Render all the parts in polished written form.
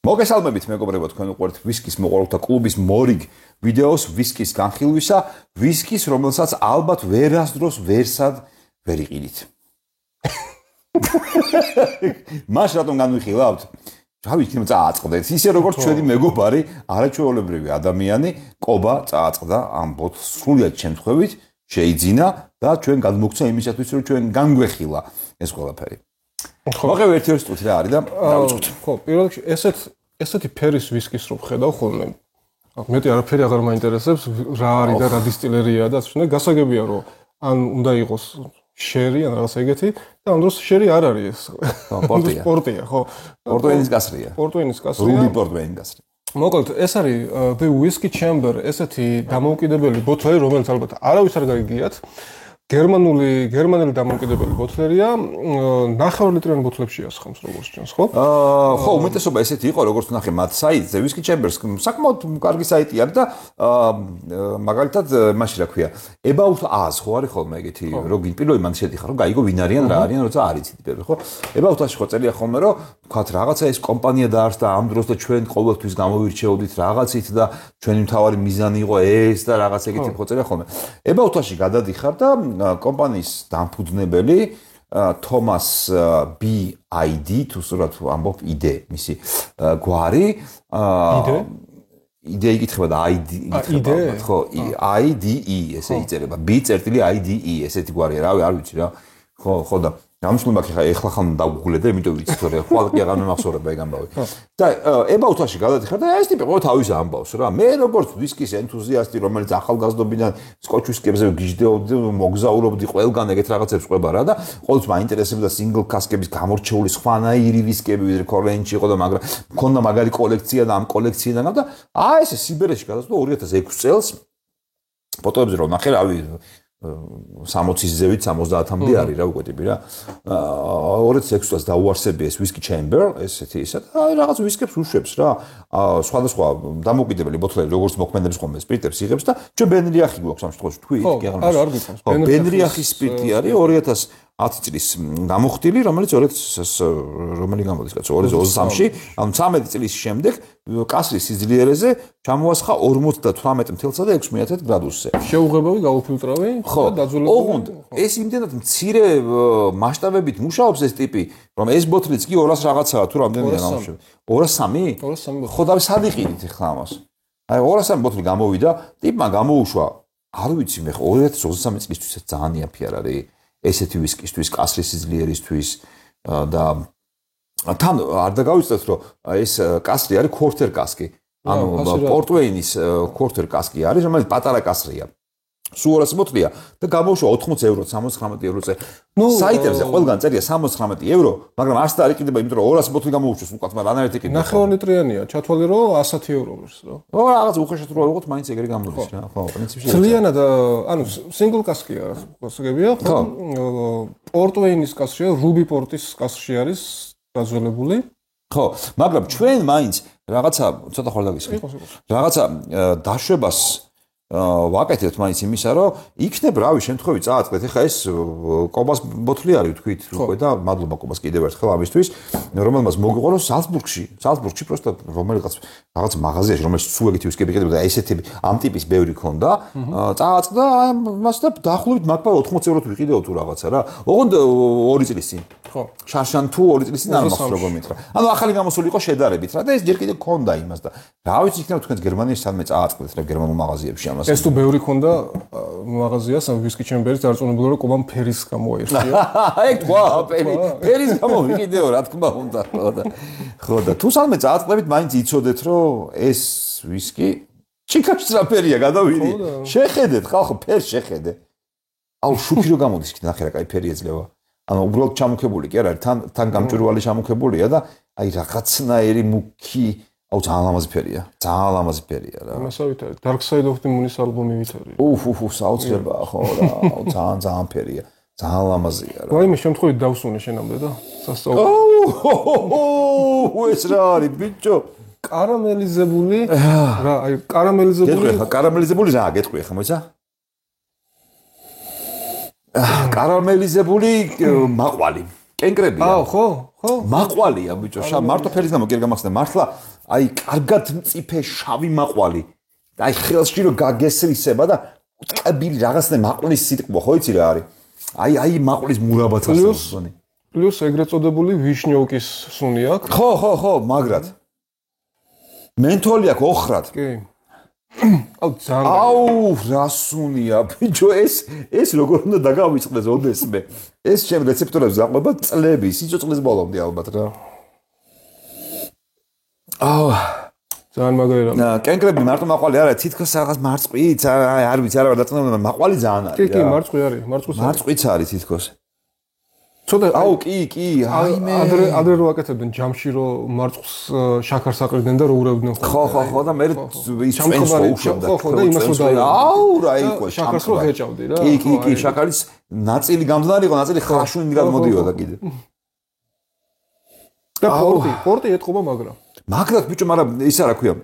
მოგესალმებით მეგობრებო, თქვენ უყურებთ ვისკის მოყვარულთა კლუბის მორიგ ვიდეოს ვისკის განხილვისა, ვისკის, რომელსაც ალბათ ვერასდროს ვერსად ვერ იყიდით. მას რატომ განვიხილავთ? რა ვიცი, წააწყდეთ. ისე როგორც ჩვენი მეგობარი, არაჩვეულებრივი ადამიანი, კობა წააწყდა ამ ბოთლს სრულად შემთხვევით, შეიძინა და ჩვენ გადმოგცა იმისათვის, რომ ჩვენ განგვეხილა ეს ყველაფერი. მოყევ ერთ-ერთი სტუთი რა არის და დავიწყოთ. ხო, პირველ რიგში ესეთი ფერის ვისკის რო ხედავ ხოლმე. მეტი არაფერი აღარ მაინტერესებს, რა არის და რა დისტილერია და სხვა. გასაგებია რომ ან უნდა იყოს შერი ან რაღაც ეგეთი და ამ დროს შერი არ არის ეს. პორტია, ხო. პორტვეინის გასრია. პორტვეინის გასრია. რუბი პორტვეინის გასრია. მოკლედ, ეს არის The Whiskey Chamber, ესეთი დამოუკიდებელი ბოთლი, რომელიც ალბათ არავის არ გაიგიათ. გერმანული დამოუკიდებელი ბოთლერია, 9 ლიტრიან ბოთლებშია სხამს, როგორც ჩანს, ხო? ხო, უმეტესობა ესეთი იყო, როგორც ნახე მათ საიტზე, Whiskey Chambers, საკმაოდ კარგი საიტი არის და მაგალითად, მაშინ რა ქვია, About Us, ხო არის ხოლმე ეგეთი, რომ პირველი მან შედიხარ, რომ გაიგო ვინ არიან, რა არიან, როცა არ იცით პირველი, ხო? About Us-ში ხო წერია ხოლმე, რომ თქვათ რაღაცა ეს კომპანია დაარსდა ამ დროს და ჩვენ ყოველთვის გამოვირჩეოდით რაღაცით და ჩვენი მთავარი მიზანი იყო ეს და რაღაც ეგეთი ხო წერია ხოლმე. About Us-ში გადადიხარ და კომპანიის დამფუძნებელი თომას BID თუ სწორად ამბობ იდე მისი გვარი იდე იკითხება და ID იკითხება ხო IDE ესე იწერება B.IDE ესეთი გვარია რავი არ ვიცი რა ხო და გამსვლი მაქვს ეხლა ხან დაგუგლე და იმიტომ ვიცი თორე ხვალკი აღარ მახსოვრება ეგ ამბავი და About Us-ში გადადიხარ და ეს ტიპი ყოველ თავის ამბავს რა მე როგორც ვისკის ენთუზიასტი რომელიც ახალგაზრდობიდან სკოჩ ვისკებზე გიждდეობდი მოგზაურობდი ყველგან ეგეთ რაღაცებს ყვება რა და ყოველთვის მაინტერესებდა სინგლ კასკების გამორჩეული სხვანაირი ვისკები ვიდრე კორენჩი იყო და მაგრამ მქონდა მაგარი კოლექცია და ამ კოლექციიდან და ეს სიბერეში გადასვლა 2006 წელს ფოტოებზე რომ ნახე რავი 60-ის ზევით 70-მდე არის რა უკვე ტიპი რა 2006 წელს დაუარსებია ეს Whiskey Chamber ესეთი ისა და რაღაც ვისკებს უშვებს რა სხვადასხვა დამოუკიდებელი ბოთლები როგორც მოქმედებს ხოლმე სპირტებს იღებს და ჩვენ ბენრიახი გვაქვს ამ შემთხვევაში თქვი არ გიცნობს ბენრიახის სპირტი არის 2010 წლის გამოხდილი რომელიც რომელი გამოდის კაცო 2023-ში ანუ 13 წლის შემდეგ კასრის სიძლიერეზე ჩამოასხა 58.6 გრადუსზე შეუღებავი გაუფილტრავი და დაძველებული ოღონდ ეს იმდენად მცირე მასშტაბებით მუშაობს ეს ტიპი რომ ეს ბოთლიც კი 200 რაღაცაა თუ რამდენია გამოშვება 203 ხო და სად იყიდით ახლა ამას აი 203 ბოთლი გამოვიდა ტიპმა გამოუშვა არ ვიცი მე 2023 წლისთვის ძალიან იაფი არ არის ესეთი ვისკისთვის, კასრის სიძლიერისთვის და თან არ დაგავიწყდეთ რომ ეს კასრი არის quarter კასკი. ანუ პორტვეინის quarter კასკი არის, რომელიც პატარა კასრია. სულ 200 ბოთლია და გამოუშვა 80 ევრო, 79 ევროზე. საიტებზე ყველგან წერია 79 евро, მაგრამ არც და არ იყიდება, იმიტომ რომ 200 ბოთლი გამოუშვეს უკეთ, მაგრამ რანაირად იყიდება. 9 ლიტრიანია, ჩათვალე რომ 110 ევროს რა. ო რაღაც უხეშად რო ავიღოთ, მაინც ეგრე გამოდის რა. ხო, პრინციპში. ძალიანად ანუ სინგლ კასკია, გასაგებია, ხო. პორტვეინის კასრია, რუბი პორტის კასრი არის დაძველებული. ხო, მაგრამ ჩვენ მაინც რაღაცა ცოტა ხარ დაგისხმით. რაღაცა დაშვებას ვაკეთებთ მაინც იმისა, რომ იქნებ რავი შემთხვევით წააწყდეთ. ეხლა ეს კობას ბოთლი არის თქვით უკვე და მადლობა კობას კიდევ ერთხელ ამისთვის, რომელმაც მოგიყვა რომ სალცბურგში პროსტა რაღაც მაღაზიაში, რომელიც სულ ეგეთი ვისკები იყიდება და ესეთი ამ ტიპის ბევრი ქონდა, წააწყდა მას და დაახლოებით მაგ 80 ევროთ ვიყიდეო თუ რაღაცა რა. ოღონდ 2 წლის წინ. ხო. შარშან თუ 2 წლის წინ არ მახსოვს როგორ მითხრა. ანუ ახალი გამოსული იყო შედარებით რა და ეს ჯერ კიდევ ქონდა იმას და რა ვიცი იქნება თქვენ გერმანიაში სადმე წააწყდეთ რა გერმანულ მაღაზიებში ამას. ეს თუ ბევრი ქონდა მაღაზიას ამ Whiskey Chamber-ის დარწმუნებული რომ კობამ ფერის გამოაერთია. ეგ თქვა ფერის გამოვიყიდეო რა თქმა უნდა ხო და თუ სადმე წააწყდებით მაინც იცოდეთ რომ ეს ვისკი ჩიკაჩს რა ფერია გადავიდი შეხედეთ ხალხო ფერს შეხედე აუ შუქი რო გამოდის იქ ნახე რა კაი ფერი ეძლევა ანუ უბრალოდ ჩამოქებული კი არ არის თან გამჭვირვალე ჩამოქებულია და აი რაღაცნაირი მუქი აუ ძალიან ლამაზი ფერია რა მასავით არის Dark Side of the Moon-ის ალბომივით არის საოცრებაა ხო რა აუ ძალიან ფერია ძალიან ლამაზია რა ვაიმე შემთხვევით დავსუნე შენამდე და სასწაული ეს რა არის ბიჭო კარამელიზებული რა აი კარამელიზებული რა გეტყვი ახლა მოიცა კარამელიზებული მაყვალი კენკრებია ხო მაყვალია ბიჭო მარტო ფერის გამო კი არ გამახსენე მართლა აი კარგად მწიფე შავი მაყვალი. აი ხელში რო გაგესრისება და ტკბილი რაღაცნაირ მაყლის სიტყვა ხო იცი რა არის? აი მაყლის მურაბაც ასწავლოს ზონი. პლუს ეგრეთ წოდებული ვიშნიოვკის სუნი აქვს. ხო, მაგრად. მენთოლი აქვს ოხრად. კი. აუ ძალიან. აუ რა სუნია, ბიჭო ეს როგორ უნდა დაგავიწყდეს ოდესმე. ეს ჩემ რეცეპტორებს გაყვება წლები, სიცოცხლის ბოლომდე ალბათ რა. აუ ძალიან მაგარი რა. კენკრები მარტო მაყვალი არა, თითქოს რაღაც მარწყვიც, არ ვიცი, არა დაწნევა, მაყვალი ძალიან არის. კი, მარწყვი არის, მარწყვიც არის თითქოს. ცოტა აუ კი, აიმე. ადრე რო აკეთებდნენ ჯამში რო მარწყვის შაქარს აყრიდნენ და რო ურევდნენ ხო და მე ის წვენს მოუშვებდა. ხო და იმას რო და აუ რა იყო შაქარს რო ეჭავდი რა. კი, შაქარის ნაწილი გამდნარი იყო, ნაწილი ხაშვინი გადმოდიოდა კიდე. და პორტი ეთყობა მაგრად ბიჭო, მაგრამ ის არა ქვია.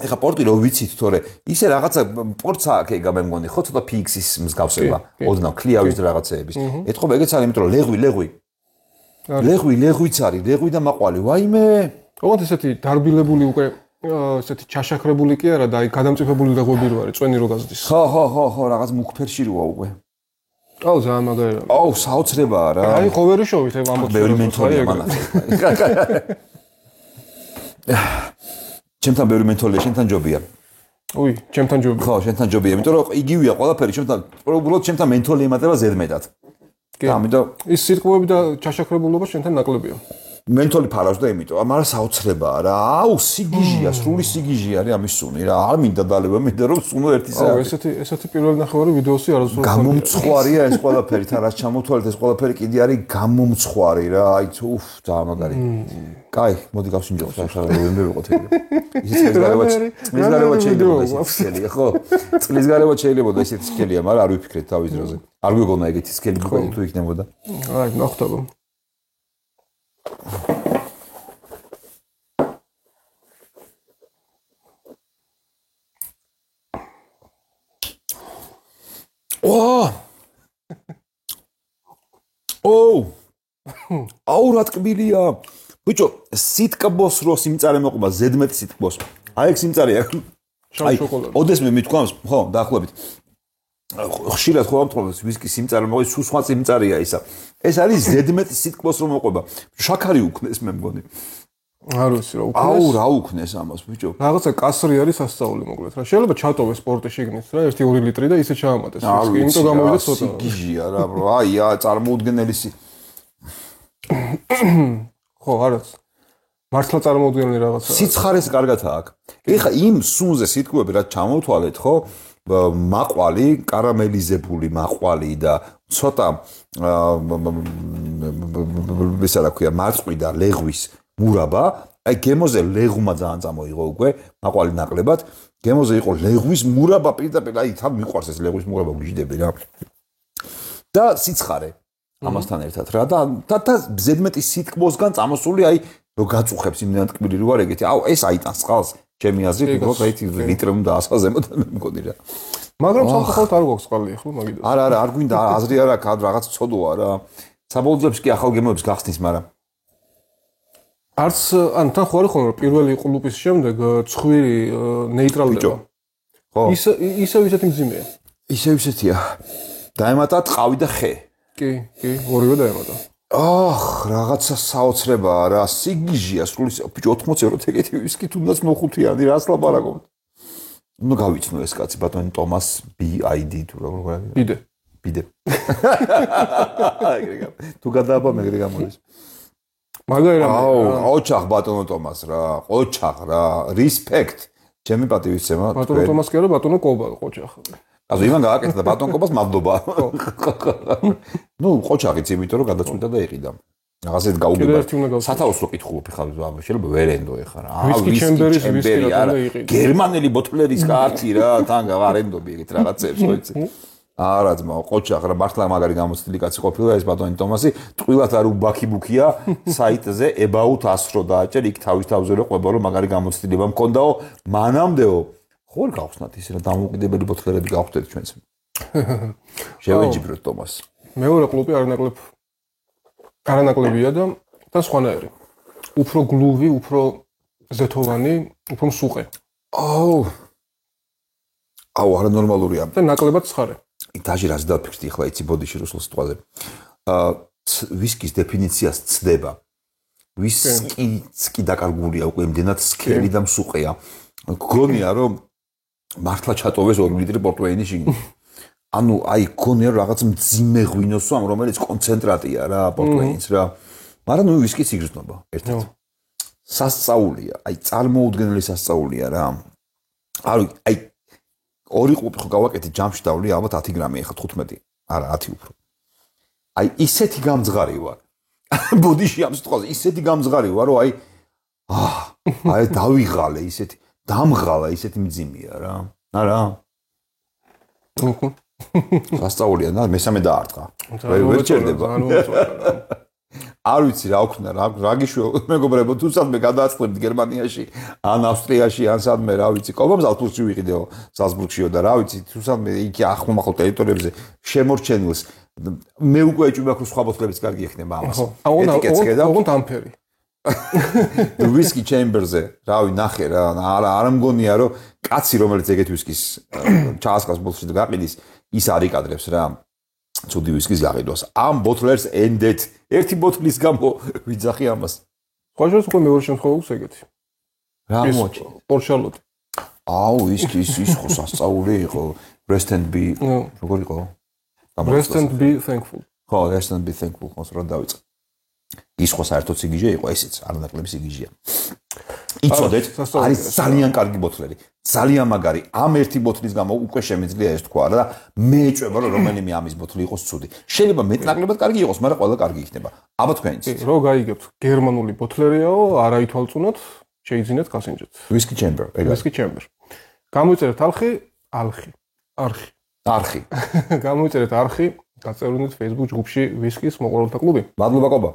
ეხა პორტი რო ვიცით, თორე ისე რაღაცა პორტს აქ ეგა მე მგონი, ხო ცოტა ფიქსის მსგავსება, ოდნავ ქლიავის რაღაცეების. ეთყობა ეგეც არის, იმიტომ რომ ლეღვიც არის, ლეღვი და მაყვალი. ვაიმე. ოღონდ ესეთი დარბილებული უკვე ესეთი ჩაშაქრებული კი არა და აი გადამწიფებული ლეღვები რო არის, წვენი რო გაზდის. ხო, რაღაც მუქფერში როა უკვე. აუ ძალიან მაგარი რა. აუ საოცრებაა რა. აი ხოვერი შოვით ეგ ამბობს. ბევრი მენთოლია მანახე. ჩემთან ბევრი მენთოლია, შენთან ჯობია. უი, ჩემთან ჯობია. ხო, შენთან ჯობია, იმიტომ რომ იგივეა ყველაფერი, უბრალოდ ჩემთან მენთოლი ემატება ზედმეტად. კი, ამიტომ ის სიტყვები და ჩაშაქრებულობა შენთან ნაკლებია. მენთოლი ფარავს და იმიტომ, მაგრამ საოცრებაა რა. აუ, სიგიჟია, სრული სიგიჟია არის ამის სუნი რა. არ მინდა დალევა, მინდა რომ სუნო ერთი საათი. აუ, ესეთი პირველი ნახევარი ვიდეოსი არასდროს გამომცხვარია ეს ყველაფერი, თან რაც ჩამოთვალეთ ეს ყველაფერი კიდე არის გამომცხვარი რა. აი, უფ, ძალიან მაგარი. კაი, მოდი გავსინჯოთ ახლა ნოემბერი ვიყოთ ეგ. ისიც წყლის გარება შეიძლება ისიც სკელია, ხო? წყლის გარება შეიძლება და ისიც სკელია, მაგრამ არ ვიფიქრეთ თავის დროზე. არ გვიგონა ეგეთი სკელი თუ იქნებოდა. აი, ნახტობა. აუ რა ტკბილია. ბიჭო, სიტკბოს რო სიმწარე მოყვება, ზედმეტი სიტკბოს. აი ეგ სიმწარეა. შავ შოკოლადი. ოდესმე მithქვამს, ხო, დაახლოებით. ხშირად ხო ამთხოვს ვისკის სიმწარე მოყვება, სულ სხვა სიმწარეა ისა. ეს არის ზედმეტი სიტკბოს რო მოყვება. შაქარი უქნეს მე მგონი. არ ვიცი რა უქნეს. აუ რა უქნეს ამას ბიჭო. რაღაცა კასრი არის სასწაული მოკლედ რა. შეიძლება ჩატოვეს სპორტი შიგნით რა 1-2 ლიტრი და ისე ჩაამატეს ვისკი. იმიტომ გამოვიდა ცოტა. სიგიჟია რა, ბრო. აი, წარმოუდგენელი ხო, არაც. მართლა წარმოუდგენელი რაღაცა. სიცხარეს კარგად აქვს. ეხა იმ სუნზე სიტყვები რაც ჩამოვთვალეთ, ხო? მაყვალი, კარამელიზებული მაყვალი და ცოტა ესა რა ქვია, მარწყვი და ლეღვის მურაბა. აი გემოზე ლეღმა ძალიან წამოიღო უკვე, მაყვალი ნაკლებად. გემოზე იყო ლეღვის მურაბა პირდაპირ, აი თან მიყვარს ეს ლეღვის მურაბა გიждები რა. და სიცხარე ამასთან ერთად რა და ზედმეტი სიტკბოსგან წამოსული აი რო გაწუხებს იმდენად ტკბილი რო არ ეგეთი. აუ ეს აიტანს წყალს. ჩემი აზრით, უბრალოდ აი ლიტრი უნდა ასაზემოთ მე მგონი რა. მაგრამ სამწუხაროდ არ გვაქვს წყალი ახლა მაგით. არა, არ გვინდა, აზრი არ აქვს, რაღაც ცოდოა რა. საბოლოო კი ახალ გემოებს გახსნის, მაგრამ არც ან თან ხო არის ხოლმე რომ პირველი ყლუპის შემდეგ ცხვირი ნეიტრალდება. ხო. ისევ ისეთი მძიმეა. ისევ ისეთია. დაემატა ტყავი და ხე. კი, ორივე დაემატა. რაღაცა საოცრებაა რა, სიგიჟია სრული. ბიჭო 80 ევროთ ეგეთი ვისკი თუნდაც მოხუთიანი, რას ლაპარაკობთ? ნუ გავიცნო ეს კაცი ბატონი ტომას BID თუ როგორ ბიდე. თუ გადააბა მეგრე გამოდის. მაგარი რა. ოჩახ ბატონო ტომას რა, ოჩახ რა, respect. ჩემი პატივისცემა. ბატონო ტომას კი არა, ბატონო კობა ოჩახ. ასე იმან გააკეთა ბატონ კობას მადლობა. ნუ ყოჩაღიც იმიტომ რომ გადაწყვიტა და იყიდა. რაღაცეთ გაუგება. სათავსო კითხულობ ხა შეიძლება ვერენდო ეხა რა. ვისკი ჩემბერის ვისკი რა იყიდა. გერმანელი ბოთლერის კარტი რა, თან გავარენდობი ეგეთ რაღაცებს ხო იცი. არა ძმა, ყოჩაღ რა მართლა მაგარი გამოცდილი კაცი ყოფილა ეს ბატონი ტომასი, ტყუილად არ უბაქიბუქია საიტზე about 100 რო დააჭერ იქ თავის თავზე რო ყვება რომ მაგარი გამოცდილება მქონდაო, მანამდეო ხო გავხსნათ ისე რა დამოუკიდებელი ბოთლერები გავხდეთ ჩვენს. შევეჯიბროთ ტომას. მეორე კლუბი არანაკლებია და სხვანაირი. უფრო გლუვი, უფრო ზეთოვანი, უფრო მსუყე. აუ, არანორმალურია. და ნაკლებად ცხარე. დაჟე რაც დაფიქრდი ახლა იცი ბოდიში რუსულ სიტყვაზე. ვისკის დეფინიციას ცდება. ვისკი დაკარგულია უკვე იმდენად სქელი და მსუყეა. გონია რომ მართლა ჩატოვეს 2 ლიტრი პორტვეინის შიგნით. ანუ აი გონია რაღაც მძიმე ღვინოს ვამ რომელიც კონცენტრატია რა პორტვეინის რა. მაგრამ ნუ ვისკიც იგრძნობა ერთად. სასწაულია, აი წარმოუდგენელი სასწაულია რა. აი ორი ყუპი ხო გავაკეთე ჯამში დავლი ალბათ 10 გრამი ახლა 15. არა 10 უფრო. აი ისეთი გამძღარი ვარ. ბოდიში ამ სიტყვაზე ისეთი გამძღარი ვარ რომ აი დავიღალე ისეთი დამღალა ისეთი მძიმეა რა. არა. სასწაულია და მესამე დაარტყა. ვერ ჩერდება. არ ვიცი რა ვქნა რა გიშვი მეგობრებო თუ სადმე გადააწყლებთ გერმანიაში ან ავსტრიაში ან სადმე რა ვიცი კობა ზალცბურგში ვიყიდეო ზალცბურგშიო და რა ვიცი თუ სადმე იქი ახლომახლო ტერიტორიებზე შემორჩენილს მე უკვე ეჭვმაქ რომ სხვა ბოთლებიც კარგი ექნება ამას ეტიკეტს ხედავ ოღონდ ამფერი ვისკი ჩემბერზე რავი ნახე რა არ მგონია რომ კაცი რომელიც ეგეთ ვისკის ჩაასკას ბოთლში გაყიდის ის არ იკადრებს რა ცუდი ვისკის გაყიდვას ამ ბოთლერს ენდეთ ერთი ბოთლის გამო ვიძახი ამას სხვა შორის უკვე მეორე შემთხვევაც ეგეთი რა მოჩი პორშალოტი აუ ის ხო სასწაული იყო rest and be როგორ იყო rest and be thankful ხო rest and be thankful ხოს რა დავიწყე ის ხო საერთოდ სიგიჟე იყო ესეც არანაკლები სიგიჟეა იცოდეთ არის ძალიან კარგი ბოთლერი ძალიან მაგარი ამ ერთი ბოთლის გამო უკვე შემიძლია ეს თქვა რა მე ეჭვება რომ რომელიმე ამის ბოთლი იყოს ცუდი შეიძლება მეტნაკლებად კარგი იყოს მაგრამ ყველა კარგი იქნება აბა თქვენიც რო გაიგებთ გერმანული ბოთლერიაო არა ითვალწუნოთ შეიძინეთ გასინჯეთ whisky chamber whisky chamber გამოიწერეთ არხი გამოიწერეთ არხი გაწევრდით Facebook ჯგუფში whisky-ის მოყვარულთა კლუბი მადლობა კობა